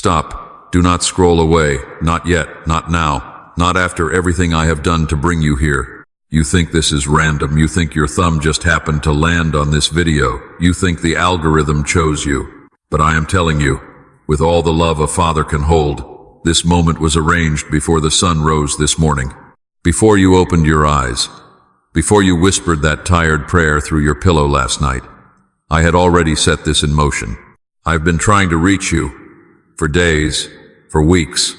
Stop. Do not scroll away. Not yet. Not now. Not after everything I have done to bring you here. You think this is random. You think your thumb just happened to land on this video. You think the algorithm chose you. But I am telling you, with all the love a father can hold, this moment was arranged before the sun rose this morning. Before you opened your eyes. Before you whispered that tired prayer through your pillow last night. I had already set this in motion. I've been trying to reach you. For days, for weeks,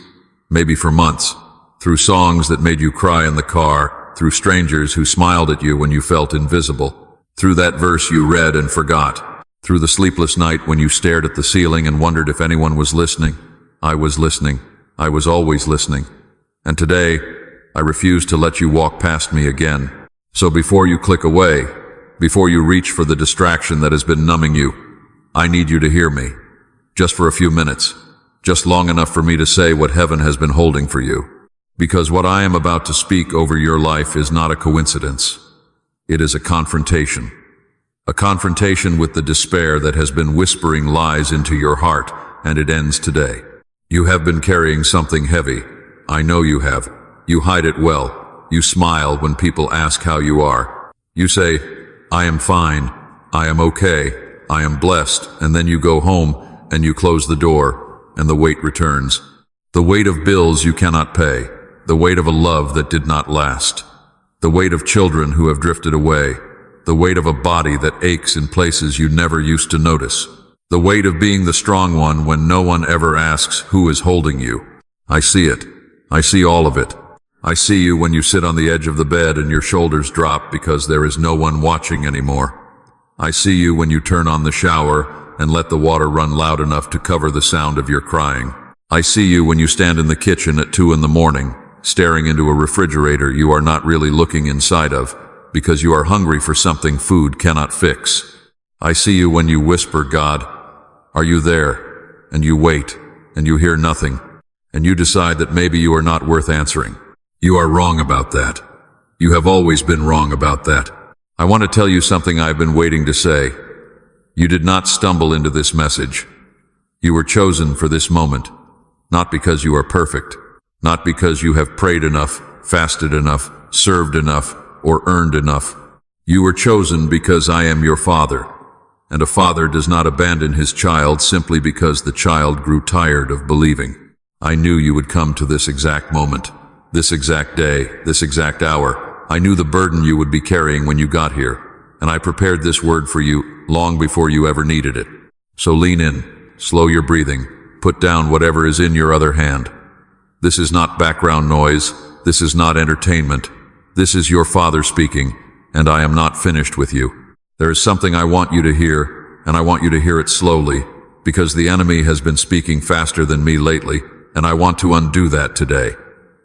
maybe for months, through songs that made you cry in the car, through strangers who smiled at you when you felt invisible, through that verse you read and forgot, through the sleepless night when you stared at the ceiling and wondered if anyone was listening. I was listening. I was always listening. And today, I refuse to let you walk past me again. So before you click away, before you reach for the distraction that has been numbing you, I need you to hear me. Just for a few minutes. Just long enough for me to say what heaven has been holding for you. Because what I am about to speak over your life is not a coincidence. It is a confrontation. A confrontation with the despair that has been whispering lies into your heart, and it ends today. You have been carrying something heavy. I know you have. You hide it well. You smile when people ask how you are. You say, I am fine. I am okay. I am blessed. And then you go home and you close the door. And the weight returns. The weight of bills you cannot pay. The weight of a love that did not last. The weight of children who have drifted away. The weight of a body that aches in places you never used to notice. The weight of being the strong one when no one ever asks who is holding you. I see it. I see all of it. I see you when you sit on the edge of the bed and your shoulders drop because there is no one watching anymore. I see you when you turn on the shower and let the water run loud enough to cover the sound of your crying. I see you when you stand in the kitchen at 2 in the morning, staring into a refrigerator you are not really looking inside of, because you are hungry for something food cannot fix. I see you when you whisper, God, are you there? And you wait, and you hear nothing, and you decide that maybe you are not worth answering. You are wrong about that. You have always been wrong about that. I want to tell you something I've been waiting to say. You did not stumble into this message. You were chosen for this moment, not because you are perfect, not because you have prayed enough, fasted enough, served enough, or earned enough. You were chosen because I am your father, and a father does not abandon his child simply because the child grew tired of believing. I knew you would come to this exact moment, this exact day, this exact hour. I knew the burden you would be carrying when you got here, and I prepared this word for you long before you ever needed it. So lean in, slow your breathing, put down whatever is in your other hand. This is not background noise, this is not entertainment. This is your Father speaking, and I am not finished with you. There is something I want you to hear, and I want you to hear it slowly, because the enemy has been speaking faster than me lately, and I want to undo that today.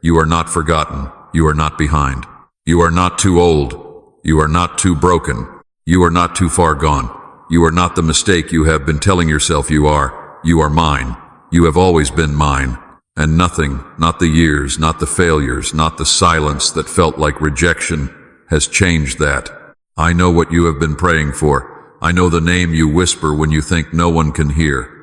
You are not forgotten. You are not behind. You are not too old. You are not too broken. You are not too far gone. You are not the mistake you have been telling yourself you are. You are mine. You have always been mine. And nothing, not the years, not the failures, not the silence that felt like rejection, has changed that. I know what you have been praying for. I know the name you whisper when you think no one can hear.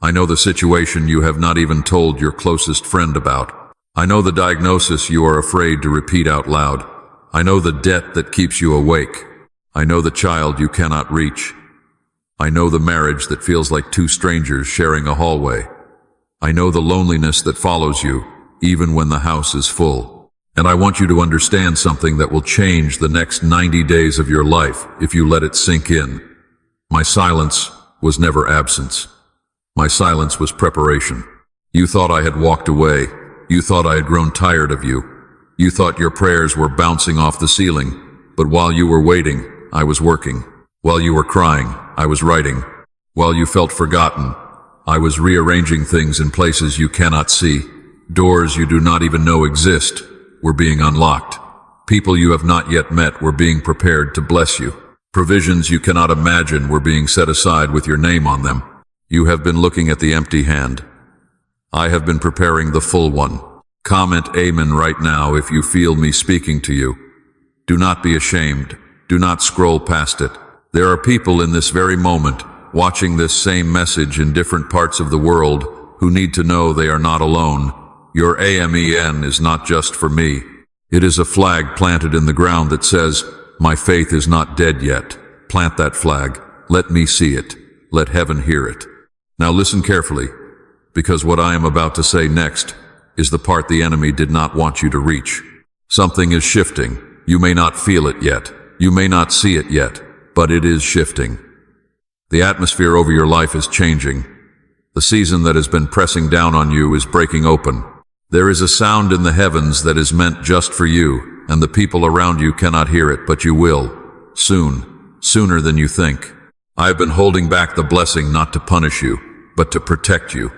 I know the situation you have not even told your closest friend about. I know the diagnosis you are afraid to repeat out loud. I know the debt that keeps you awake. I know the child you cannot reach. I know the marriage that feels like two strangers sharing a hallway. I know the loneliness that follows you, even when the house is full. And I want you to understand something that will change the next 90 days of your life if you let it sink in. My silence was never absence. My silence was preparation. You thought I had walked away. You thought I had grown tired of you. You thought your prayers were bouncing off the ceiling. But while you were waiting, I was working. While you were crying, I was writing. While you felt forgotten, I was rearranging things in places you cannot see. Doors you do not even know exist were being unlocked. People you have not yet met were being prepared to bless you. Provisions you cannot imagine were being set aside with your name on them. You have been looking at the empty hand. I have been preparing the full one. Comment Amen right now if you feel me speaking to you. Do not be ashamed. Do not scroll past it. There are people in this very moment watching this same message in different parts of the world who need to know they are not alone. Your Amen is not just for me. It is a flag planted in the ground that says, my faith is not dead yet. Plant that flag. Let me see it. Let heaven hear it. Now listen carefully, because what I am about to say next is the part the enemy did not want you to reach. Something is shifting. You may not feel it yet. You may not see it yet, but it is shifting. The atmosphere over your life is changing. The season that has been pressing down on you is breaking open. There is a sound in the heavens that is meant just for you, and the people around you cannot hear it, but you will. Soon, sooner than you think. I have been holding back the blessing not to punish you, but to protect you.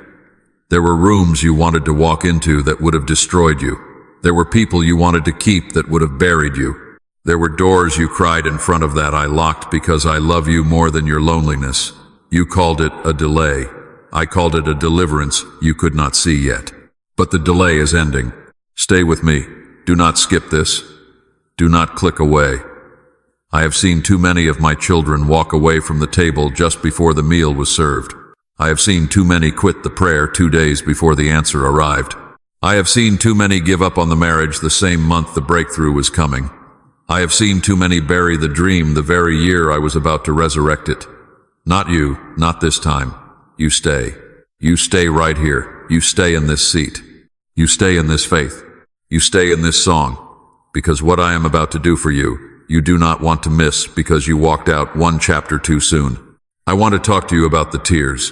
There were rooms you wanted to walk into that would have destroyed you. There were people you wanted to keep that would have buried you. There were doors you cried in front of that I locked because I love you more than your loneliness. You called it a delay. I called it a deliverance you could not see yet. But the delay is ending. Stay with me. Do not skip this. Do not click away. I have seen too many of my children walk away from the table just before the meal was served. I have seen too many quit the prayer 2 days before the answer arrived. I have seen too many give up on the marriage the same month the breakthrough was coming. I have seen too many bury the dream the very year I was about to resurrect it. Not you, not this time. You stay. You stay right here. You stay in this seat. You stay in this faith. You stay in this song. Because what I am about to do for you, you do not want to miss because you walked out 1 chapter too soon. I want to talk to you about the tears.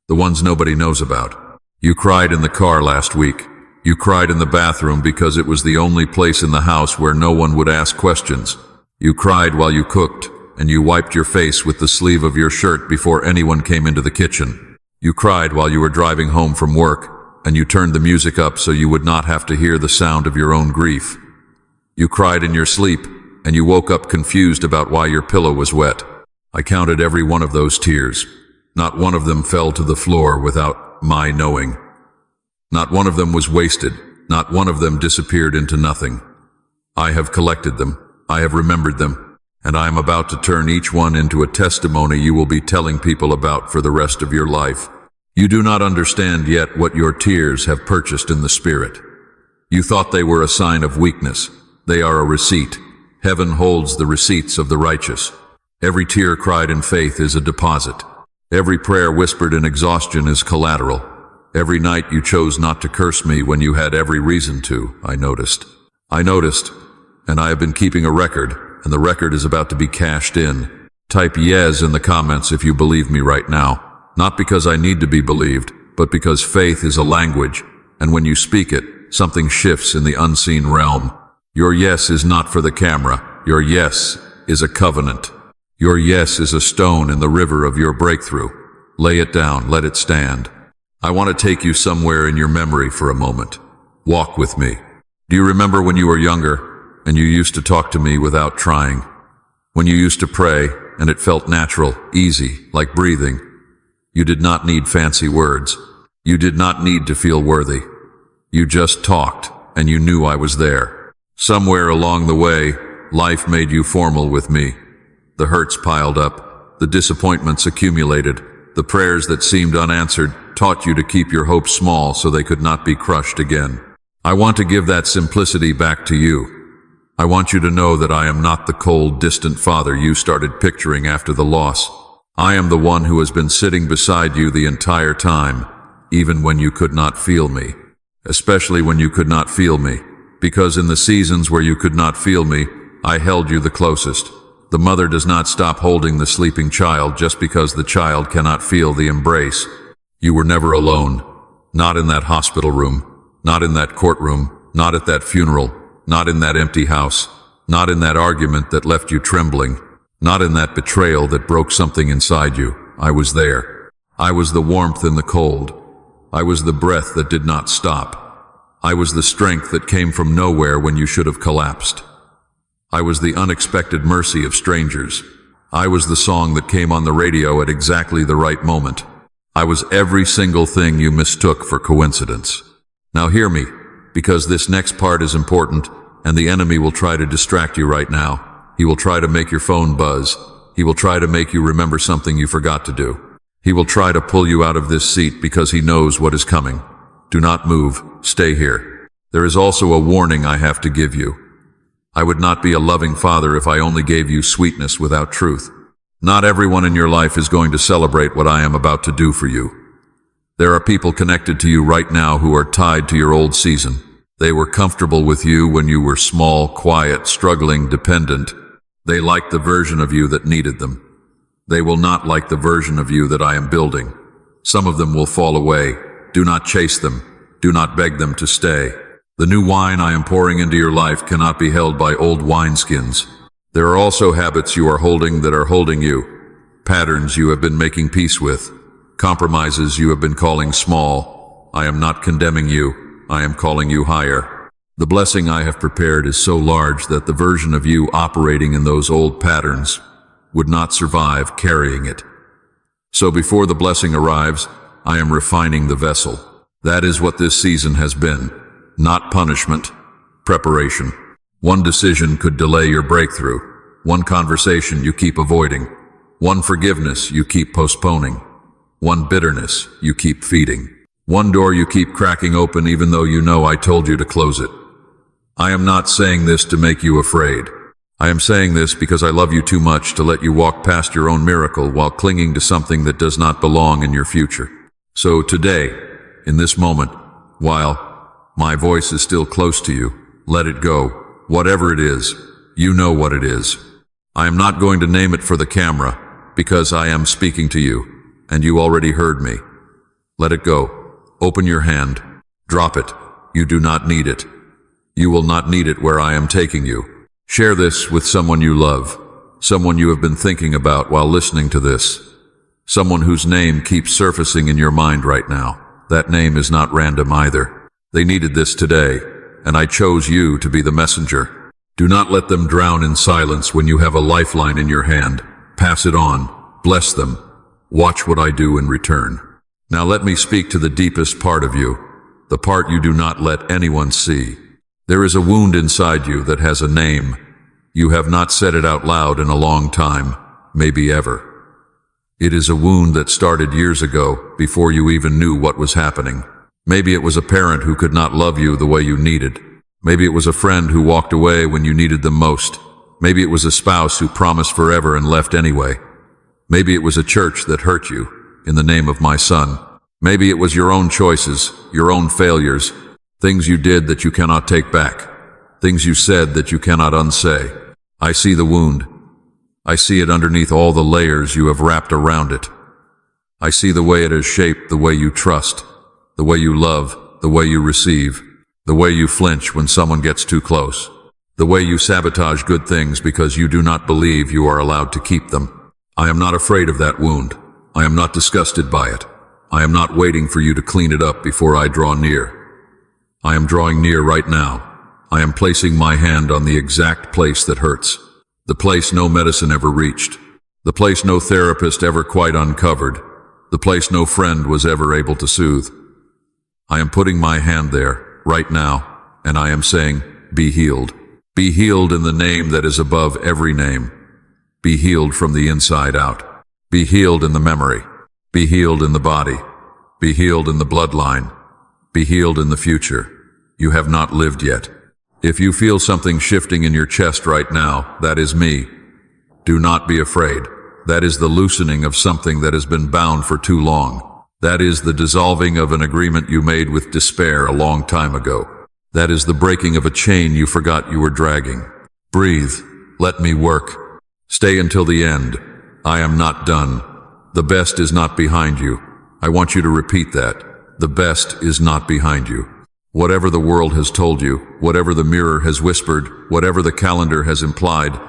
The ones nobody knows about. You cried in the car last week. You cried in the bathroom because it was the only place in the house where no one would ask questions. You cried while you cooked, and you wiped your face with the sleeve of your shirt before anyone came into the kitchen. You cried while you were driving home from work, and you turned the music up so you would not have to hear the sound of your own grief. You cried in your sleep, and you woke up confused about why your pillow was wet. I counted every one of those tears. Not one of them fell to the floor without my knowing. Not one of them was wasted. Not one of them disappeared into nothing. I have collected them. I have remembered them. And I am about to turn each one into a testimony you will be telling people about for the rest of your life. You do not understand yet what your tears have purchased in the Spirit. You thought they were a sign of weakness. They are a receipt. Heaven holds the receipts of the righteous. Every tear cried in faith is a deposit. Every prayer whispered in exhaustion is collateral. Every night you chose not to curse me when you had every reason to, I noticed. And I have been keeping a record, and the record is about to be cashed in. Type yes in the comments if you believe me right now. Not because I need to be believed, but because faith is a language, and when you speak it, something shifts in the unseen realm. Your yes is not for the camera. Your yes is a covenant. Your yes is a stone in the river of your breakthrough. Lay it down, let it stand. I want to take you somewhere in your memory for a moment. Walk with me. Do you remember when you were younger, and you used to talk to me without trying? When you used to pray, and it felt natural, easy, like breathing. You did not need fancy words. You did not need to feel worthy. You just talked, and you knew I was there. Somewhere along the way, life made you formal with me. The hurts piled up, the disappointments accumulated, the prayers that seemed unanswered taught you to keep your hopes small so they could not be crushed again. I want to give that simplicity back to you. I want you to know that I am not the cold, distant father you started picturing after the loss. I am the one who has been sitting beside you the entire time, even when you could not feel me. Especially when you could not feel me, because in the seasons where you could not feel me, I held you the closest. The mother does not stop holding the sleeping child just because the child cannot feel the embrace. You were never alone. Not in that hospital room, not in that courtroom, not at that funeral, not in that empty house, not in that argument that left you trembling, not in that betrayal that broke something inside you. I was there. I was the warmth in the cold. I was the breath that did not stop. I was the strength that came from nowhere when you should have collapsed. I was the unexpected mercy of strangers. I was the song that came on the radio at exactly the right moment. I was every single thing you mistook for coincidence. Now hear me, because this next part is important, and the enemy will try to distract you right now. He will try to make your phone buzz. He will try to make you remember something you forgot to do. He will try to pull you out of this seat because he knows what is coming. Do not move. Stay here. There is also a warning I have to give you. I would not be a loving father if I only gave you sweetness without truth. Not everyone in your life is going to celebrate what I am about to do for you. There are people connected to you right now who are tied to your old season. They were comfortable with you when you were small, quiet, struggling, dependent. They liked the version of you that needed them. They will not like the version of you that I am building. Some of them will fall away. Do not chase them. Do not beg them to stay. The new wine I am pouring into your life cannot be held by old wineskins. There are also habits you are holding that are holding you, patterns you have been making peace with, compromises you have been calling small. I am not condemning you. I am calling you higher. The blessing I have prepared is so large that the version of you operating in those old patterns would not survive carrying it. So before the blessing arrives, I am refining the vessel. That is what this season has been. Not punishment, preparation. One decision could delay your breakthrough. One conversation you keep avoiding. One forgiveness you keep postponing. One bitterness you keep feeding. One door you keep cracking open even though you know I told you to close it. I am not saying this to make you afraid. I am saying this because I love you too much to let you walk past your own miracle while clinging to something that does not belong in your future. So today, in this moment, while my voice is still close to you, let it go. Whatever it is, you know what it is. I am not going to name it for the camera because I am speaking to you, and you already heard me. Let it go. Open your hand. Drop it. You do not need it. You will not need it where I am taking you. Share this with someone you love, someone you have been thinking about while listening to this, someone whose name keeps surfacing in your mind right now. That name is not random either. They needed this today, and I chose you to be the messenger. Do not let them drown in silence when you have a lifeline in your hand. Pass it on. Bless them. Watch what I do in return. Now let me speak to the deepest part of you, the part you do not let anyone see. There is a wound inside you that has a name. You have not said it out loud in a long time, maybe ever. It is a wound that started years ago, before you even knew what was happening. Maybe it was a parent who could not love you the way you needed. Maybe it was a friend who walked away when you needed them most. Maybe it was a spouse who promised forever and left anyway. Maybe it was a church that hurt you, in the name of my son. Maybe it was your own choices, your own failures, things you did that you cannot take back, things you said that you cannot unsay. I see the wound. I see it underneath all the layers you have wrapped around it. I see the way it has shaped the way you trust, the way you love, the way you receive, the way you flinch when someone gets too close, the way you sabotage good things because you do not believe you are allowed to keep them. I am not afraid of that wound. I am not disgusted by it. I am not waiting for you to clean it up before I draw near. I am drawing near right now. I am placing my hand on the exact place that hurts, the place no medicine ever reached, the place no therapist ever quite uncovered, the place no friend was ever able to soothe. I am putting my hand there, right now, and I am saying, be healed. Be healed in the name that is above every name. Be healed from the inside out. Be healed in the memory. Be healed in the body. Be healed in the bloodline. Be healed in the future. You have not lived yet. If you feel something shifting in your chest right now, that is me. Do not be afraid. That is the loosening of something that has been bound for too long. That is the dissolving of an agreement you made with despair a long time ago. That is the breaking of a chain you forgot you were dragging. Breathe. Let me work. Stay until the end. I am not done. The best is not behind you. I want you to repeat that. The best is not behind you. Whatever the world has told you, whatever the mirror has whispered, whatever the calendar has implied,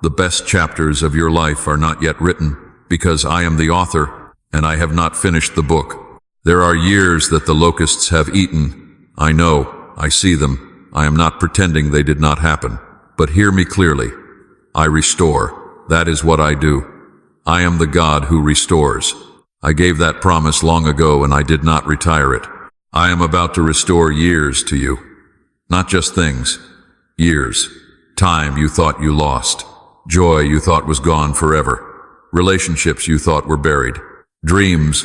the best chapters of your life are not yet written, because I am the author, and I have not finished the book. There are years that the locusts have eaten. I know, I see them. I am not pretending they did not happen. But hear me clearly. I restore. That is what I do. I am the God who restores. I gave that promise long ago and I did not retire it. I am about to restore years to you. Not just things. Years. Time you thought you lost. Joy you thought was gone forever. Relationships you thought were buried. Dreams.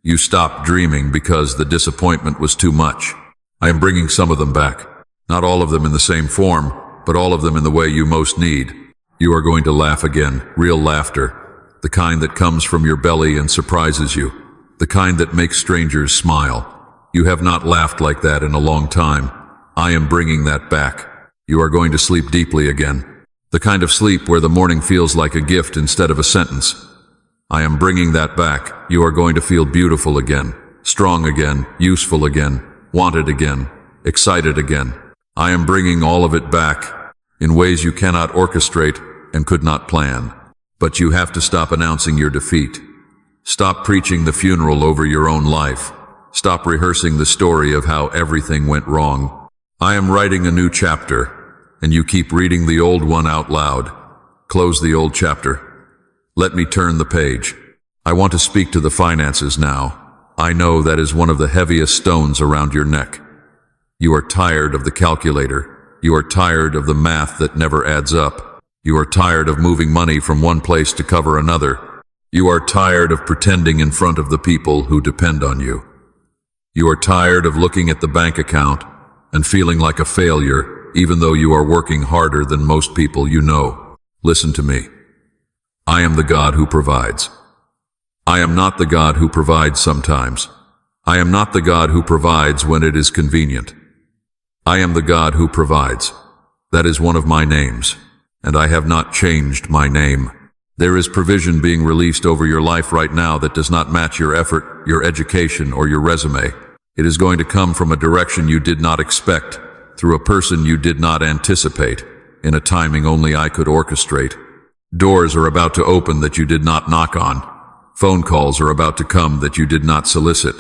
You stopped dreaming because the disappointment was too much. I am bringing some of them back. Not all of them in the same form, but all of them in the way you most need. You are going to laugh again, real laughter. The kind that comes from your belly and surprises you. The kind that makes strangers smile. You have not laughed like that in a long time. I am bringing that back. You are going to sleep deeply again. The kind of sleep where the morning feels like a gift instead of a sentence. I am bringing that back. You are going to feel beautiful again, strong again, useful again, wanted again, excited again. I am bringing all of it back in ways you cannot orchestrate and could not plan. But you have to stop announcing your defeat. Stop preaching the funeral over your own life. Stop rehearsing the story of how everything went wrong. I am writing a new chapter, and you keep reading the old one out loud. Close the old chapter. Let me turn the page. I want to speak to the finances now. I know that is one of the heaviest stones around your neck. You are tired of the calculator. You are tired of the math that never adds up. You are tired of moving money from one place to cover another. You are tired of pretending in front of the people who depend on you. You are tired of looking at the bank account and feeling like a failure, even though you are working harder than most people you know. Listen to me. I am the God who provides. I am not the God who provides sometimes. I am not the God who provides when it is convenient. I am the God who provides. That is one of my names, and I have not changed my name. There is provision being released over your life right now that does not match your effort, your education, or your resume. It is going to come from a direction you did not expect, through a person you did not anticipate, in a timing only I could orchestrate. Doors are about to open that you did not knock on. Phone calls are about to come that you did not solicit.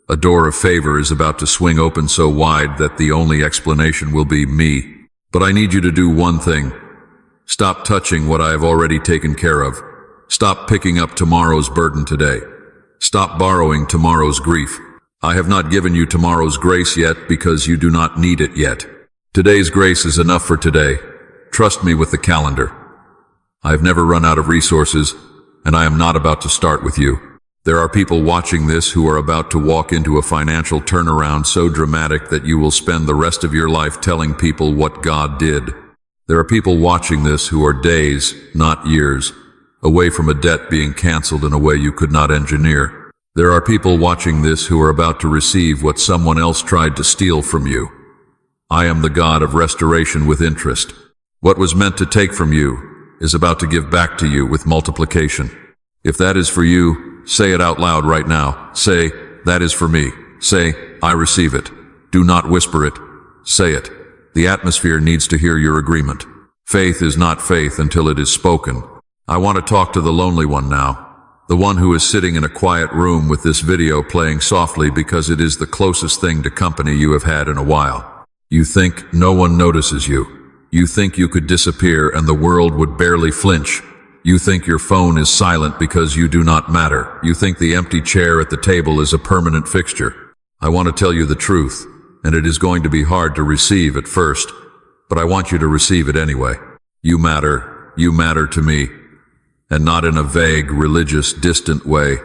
A door of favor is about to swing open so wide that the only explanation will be me. But I need you to do one thing. Stop touching what I have already taken care of. Stop picking up tomorrow's burden today. Stop borrowing tomorrow's grief. I have not given you tomorrow's grace yet because you do not need it yet. Today's grace is enough for today. Trust me with the calendar. I have never run out of resources, and I am not about to start with you. There are people watching this who are about to walk into a financial turnaround so dramatic that you will spend the rest of your life telling people what God did. There are people watching this who are days, not years, away from a debt being canceled in a way you could not engineer. There are people watching this who are about to receive what someone else tried to steal from you. I am the God of restoration with interest. What was meant to take from you is about to give back to you with multiplication. If that is for you, say it out loud right now. Say, that is for me. Say, I receive it. Do not whisper it. Say it. The atmosphere needs to hear your agreement. Faith is not faith until it is spoken. I want to talk to the lonely one now. The one who is sitting in a quiet room with this video playing softly because it is the closest thing to company you have had in a while. You think no one notices you. You think you could disappear and the world would barely flinch. You think your phone is silent because you do not matter. You think the empty chair at the table is a permanent fixture. I want to tell you the truth, and it is going to be hard to receive at first, but I want you to receive it anyway. You matter to me, and not in a vague, religious, distant way.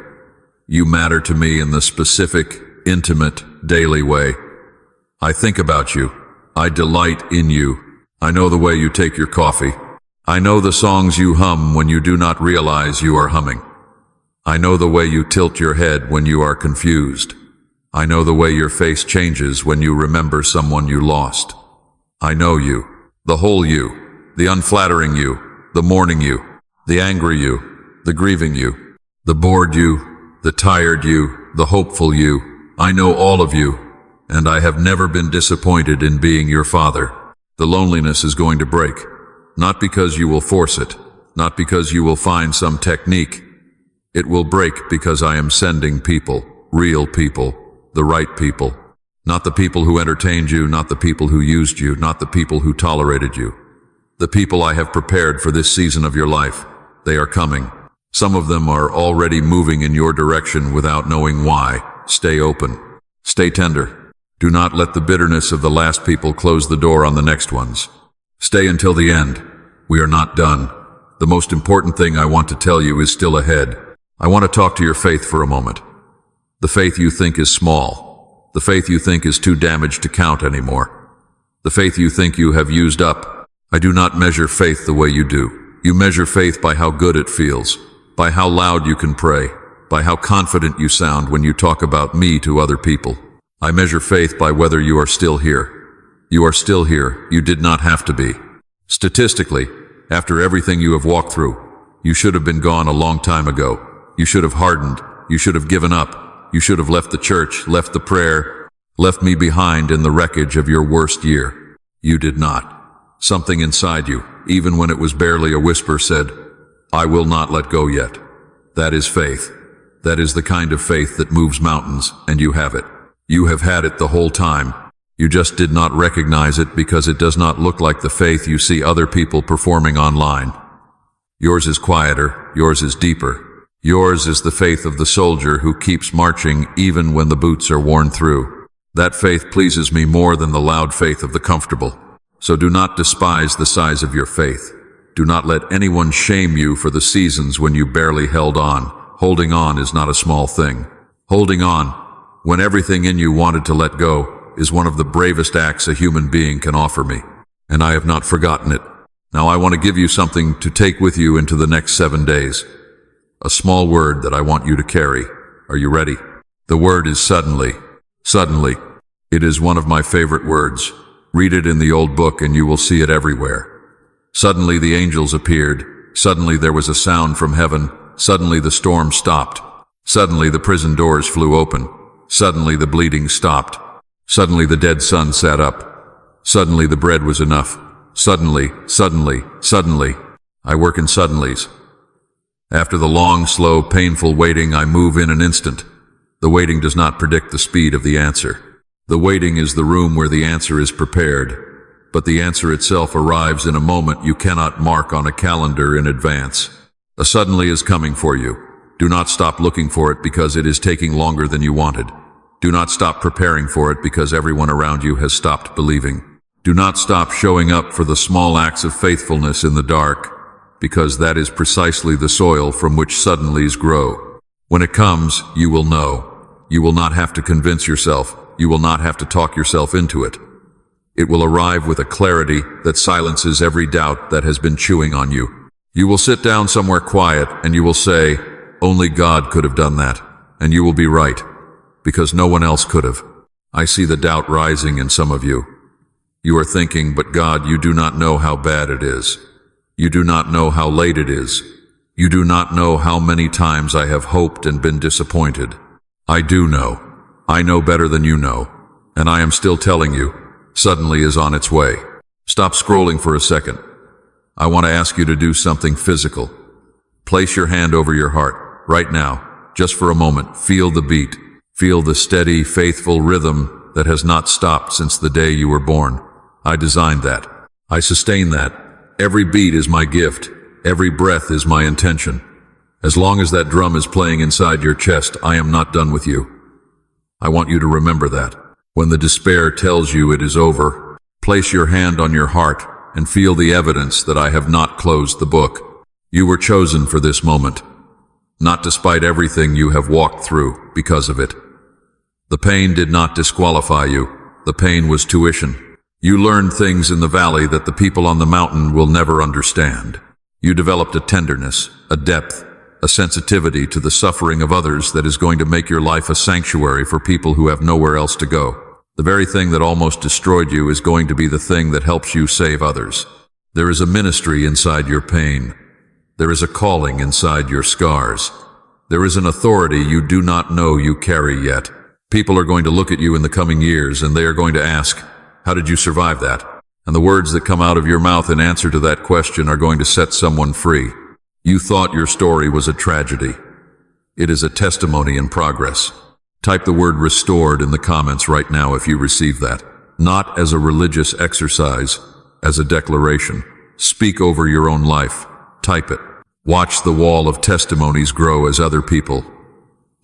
You matter to me in the specific, intimate, daily way. I think about you. I delight in you. I know the way you take your coffee. I know the songs you hum when you do not realize you are humming. I know the way you tilt your head when you are confused. I know the way your face changes when you remember someone you lost. I know you, the whole you, the unflattering you, the mourning you, the angry you, the grieving you, the bored you, the tired you, the hopeful you. I know all of you, and I have never been disappointed in being your father. The loneliness is going to break, not because you will force it, not because you will find some technique. It will break because I am sending people, real people, the right people. Not the people who entertained you, not the people who used you, not the people who tolerated you. The people I have prepared for this season of your life. They are coming. Some of them are already moving in your direction without knowing why. Stay open. Stay tender. Do not let the bitterness of the last people close the door on the next ones. Stay until the end. We are not done. The most important thing I want to tell you is still ahead. I want to talk to your faith for a moment. The faith you think is small. The faith you think is too damaged to count anymore. The faith you think you have used up. I do not measure faith the way you do. You measure faith by how good it feels, by how loud you can pray, by how confident you sound when you talk about me to other people. I measure faith by whether you are still here. You are still here. You did not have to be. Statistically, after everything you have walked through, you should have been gone a long time ago. You should have hardened. You should have given up. You should have left the church, left the prayer, left me behind in the wreckage of your worst year. You did not. Something inside you, even when it was barely a whisper, said, I will not let go yet. That is faith. That is the kind of faith that moves mountains, and you have it. You have had it the whole time. You just did not recognize it because it does not look like the faith you see other people performing online. Yours is quieter. Yours is deeper. Yours is the faith of the soldier who keeps marching even when the boots are worn through. That faith pleases me more than the loud faith of the comfortable. So do not despise the size of your faith. Do not let anyone shame you for the seasons when you barely held on. Holding on is not a small thing. Holding on, when everything in you wanted to let go, is one of the bravest acts a human being can offer me, and I have not forgotten it. Now I want to give you something to take with you into the next 7 days. A small word that I want you to carry. Are you ready? The word is suddenly. Suddenly. It is one of my favorite words. Read it in the old book and you will see it everywhere. Suddenly the angels appeared. Suddenly there was a sound from heaven. Suddenly the storm stopped. Suddenly the prison doors flew open. Suddenly the bleeding stopped. Suddenly the dead son sat up. Suddenly the bread was enough. Suddenly. I work in suddenlies. After the long, slow, painful waiting, I move in an instant. The waiting does not predict the speed of the answer. The waiting is the room where the answer is prepared, but the answer itself arrives in a moment you cannot mark on a calendar in advance. A suddenly is coming for you. Do not stop looking for it because it is taking longer than you wanted. Do not stop preparing for it because everyone around you has stopped believing. Do not stop showing up for the small acts of faithfulness in the dark, because that is precisely the soil from which suddenlies grow. When it comes, you will know. You will not have to convince yourself. You will not have to talk yourself into it. It will arrive with a clarity that silences every doubt that has been chewing on you. You will sit down somewhere quiet and you will say, only God could have done that. And you will be right, because no one else could have. I see the doubt rising in some of you. You are thinking, but God, you do not know how bad it is. You do not know how late it is. You do not know how many times I have hoped and been disappointed. I do know. I know better than you know. And I am still telling you, suddenly is on its way. Stop scrolling for a second. I want to ask you to do something physical. Place your hand over your heart, right now, just for a moment. Feel the beat. Feel the steady, faithful rhythm that has not stopped since the day you were born. I designed that. I sustain that. Every beat is my gift. Every breath is my intention. As long as that drum is playing inside your chest, I am not done with you. I want you to remember that. When the despair tells you it is over, place your hand on your heart and feel the evidence that I have not closed the book. You were chosen for this moment, not despite everything you have walked through because of it. The pain did not disqualify you. The pain was tuition. You learned things in the valley that the people on the mountain will never understand. You developed a tenderness, a depth, a sensitivity to the suffering of others that is going to make your life a sanctuary for people who have nowhere else to go. The very thing that almost destroyed you is going to be the thing that helps you save others. There is a ministry inside your pain. There is a calling inside your scars. There is an authority you do not know you carry yet. People are going to look at you in the coming years and they are going to ask, how did you survive that? And the words that come out of your mouth in answer to that question are going to set someone free. You thought your story was a tragedy. It is a testimony in progress. Type the word restored in the comments right now if you receive that. Not as a religious exercise, as a declaration. Speak over your own life. Type it. Watch the wall of testimonies grow as other people,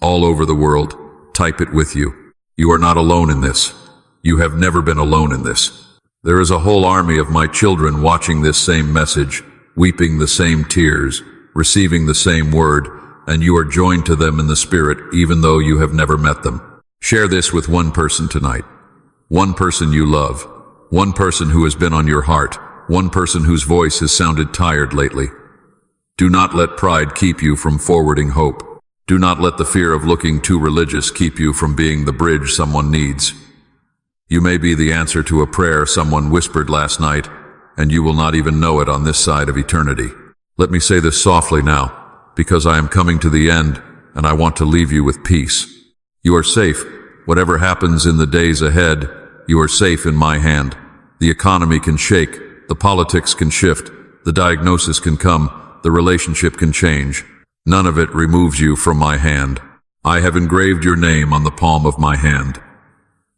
all over the world, type it with you. You are not alone in this. You have never been alone in this. There is a whole army of my children watching this same message, weeping the same tears, receiving the same word, and you are joined to them in the spirit even though you have never met them. Share this with one person tonight. One person you love. One person who has been on your heart. One person whose voice has sounded tired lately. Do not let pride keep you from forwarding hope. Do not let the fear of looking too religious keep you from being the bridge someone needs. You may be the answer to a prayer someone whispered last night, and you will not even know it on this side of eternity. Let me say this softly now, because I am coming to the end, and I want to leave you with peace. You are safe. Whatever happens in the days ahead, you are safe in my hand. The economy can shake, the politics can shift, the diagnosis can come, the relationship can change. None of it removes you from my hand. I have engraved your name on the palm of my hand.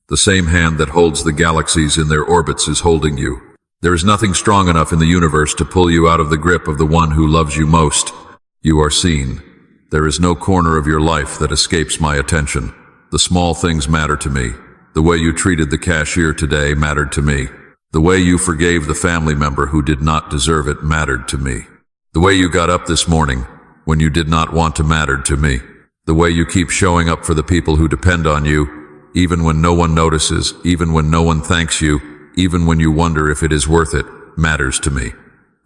The same hand that holds the galaxies in their orbits is holding you. There is nothing strong enough in the universe to pull you out of the grip of the one who loves you most. You are seen. There is no corner of your life that escapes my attention. The small things matter to me. The way you treated the cashier today mattered to me. The way you forgave the family member who did not deserve it mattered to me. The way you got up this morning when you did not want to mattered to me. The way you keep showing up for the people who depend on you, even when no one notices, even when no one thanks you, even when you wonder if it is worth it, matters to me.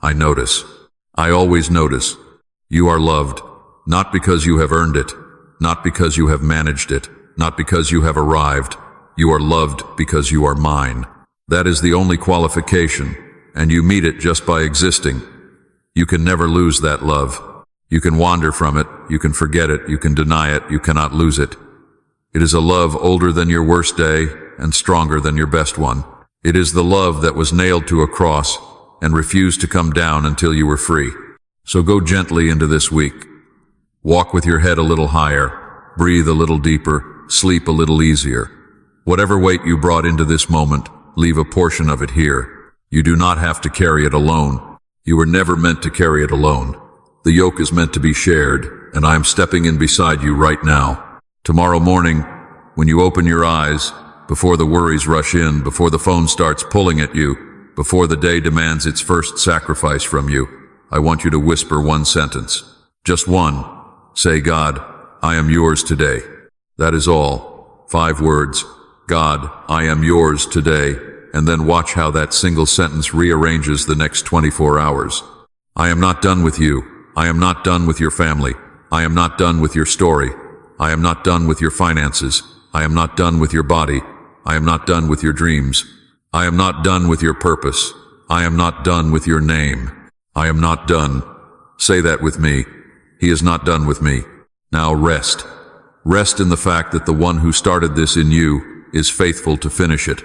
I notice. I always notice. You are loved, not because you have earned it, not because you have managed it, not because you have arrived. You are loved because you are mine. That is the only qualification, and you meet it just by existing. You can never lose that love. You can wander from it, you can forget it, you can deny it, you cannot lose it. It is a love older than your worst day and stronger than your best one. It is the love that was nailed to a cross and refused to come down until you were free. So go gently into this week. Walk with your head a little higher, breathe a little deeper, sleep a little easier. Whatever weight you brought into this moment, leave a portion of it here. You do not have to carry it alone. You were never meant to carry it alone. The yoke is meant to be shared, and I am stepping in beside you right now. Tomorrow morning, when you open your eyes, before the worries rush in, before the phone starts pulling at you, before the day demands its first sacrifice from you, I want you to whisper one sentence. Just one. Say, God, I am yours today. That is all. 5 words. God, I am yours today, and then watch how that single sentence rearranges the next 24 hours. I am not done with you. I am not done with your family. I am not done with your story. I am not done with your finances. I am not done with your body. I am not done with your dreams. I am not done with your purpose. I am not done with your name. I am not done. Say that with me. He is not done with me. Now rest. Rest in the fact that the one who started this in you is faithful to finish it.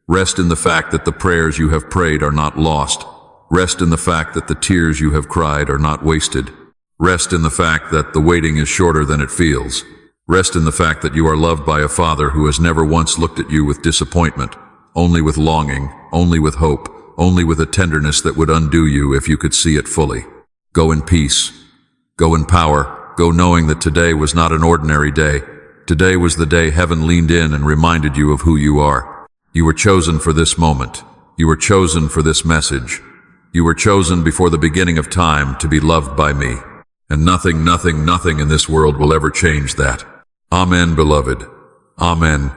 Rest in the fact that the prayers you have prayed are not lost. Rest in the fact that the tears you have cried are not wasted. Rest in the fact that the waiting is shorter than it feels. Rest in the fact that you are loved by a Father who has never once looked at you with disappointment, only with longing, only with hope, only with a tenderness that would undo you if you could see it fully. Go in peace. Go in power. Go knowing that today was not an ordinary day. Today was the day heaven leaned in and reminded you of who you are. You were chosen for this moment. You were chosen for this message. You were chosen before the beginning of time to be loved by me. And nothing in this world will ever change that. Amen, beloved. Amen.